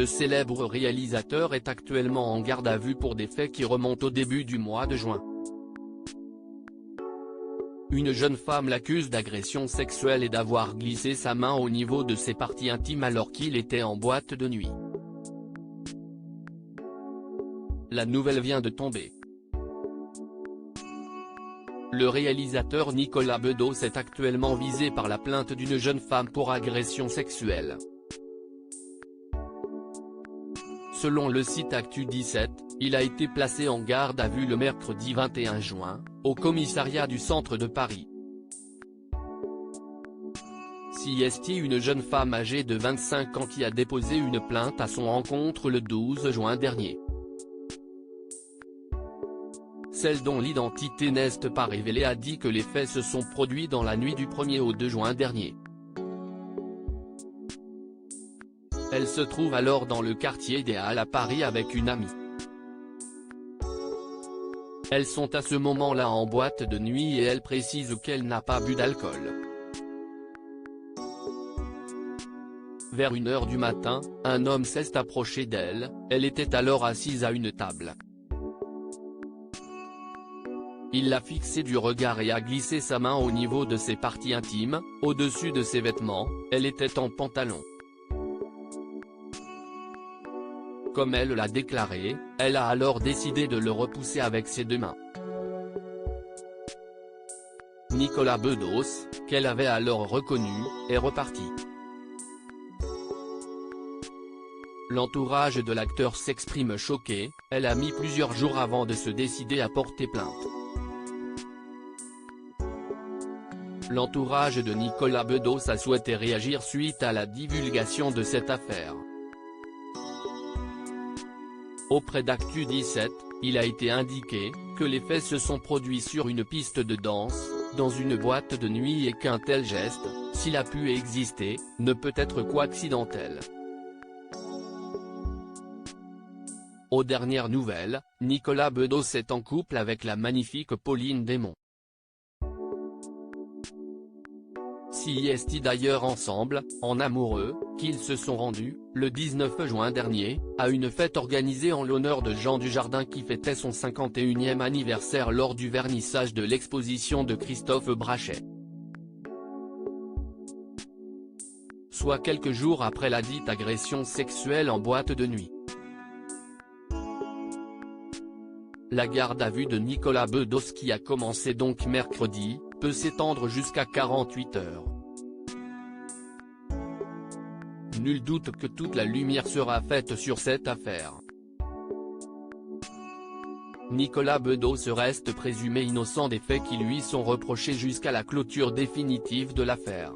Le célèbre réalisateur est actuellement en garde à vue pour des faits qui remontent au début du mois de juin. Une jeune femme l'accuse d'agression sexuelle et d'avoir glissé sa main au niveau de ses parties intimes alors qu'il était en boîte de nuit. La nouvelle vient de tomber. Le réalisateur Nicolas Bedos est actuellement visé par la plainte d'une jeune femme pour agression sexuelle. Selon le site Actu17, il a été placé en garde à vue le mercredi 21 juin, au commissariat du centre de Paris. CST, une jeune femme âgée de 25 ans qui a déposé une plainte à son encontre le 12 juin dernier. Celle dont l'identité n'est pas révélée a dit que les faits se sont produits dans la nuit du 1er au 2 juin dernier. Elle se trouve alors dans le quartier des Halles à Paris avec une amie. Elles sont à ce moment-là en boîte de nuit et elle précise qu'elle n'a pas bu d'alcool. Vers 1h du matin, un homme s'est approché d'elle, elle était alors assise à une table. Il l'a fixé du regard et a glissé sa main au niveau de ses parties intimes, au-dessus de ses vêtements, elle était en pantalon. Comme elle l'a déclaré, elle a alors décidé de le repousser avec ses deux mains. Nicolas Bedos, qu'elle avait alors reconnu, est reparti. L'entourage de l'acteur s'exprime choqué, elle a mis plusieurs jours avant de se décider à porter plainte. L'entourage de Nicolas Bedos a souhaité réagir suite à la divulgation de cette affaire. Auprès d'Actu17, il a été indiqué que les faits se sont produits sur une piste de danse, dans une boîte de nuit et qu'un tel geste, s'il a pu exister, ne peut être qu'accidentel. Aux dernières nouvelles, Nicolas Bedos est en couple avec la magnifique Pauline Desmond. CST d'ailleurs ensemble, en amoureux, qu'ils se sont rendus, le 19 juin dernier, à une fête organisée en l'honneur de Jean Dujardin qui fêtait son 51e anniversaire lors du vernissage de l'exposition de Christophe Brachet. Soit quelques jours après la dite agression sexuelle en boîte de nuit. La garde à vue de Nicolas Bedos qui a commencé donc mercredi, peut s'étendre jusqu'à 48 heures. Nul doute que toute la lumière sera faite sur cette affaire. Nicolas Bedos reste présumé innocent des faits qui lui sont reprochés jusqu'à la clôture définitive de l'affaire.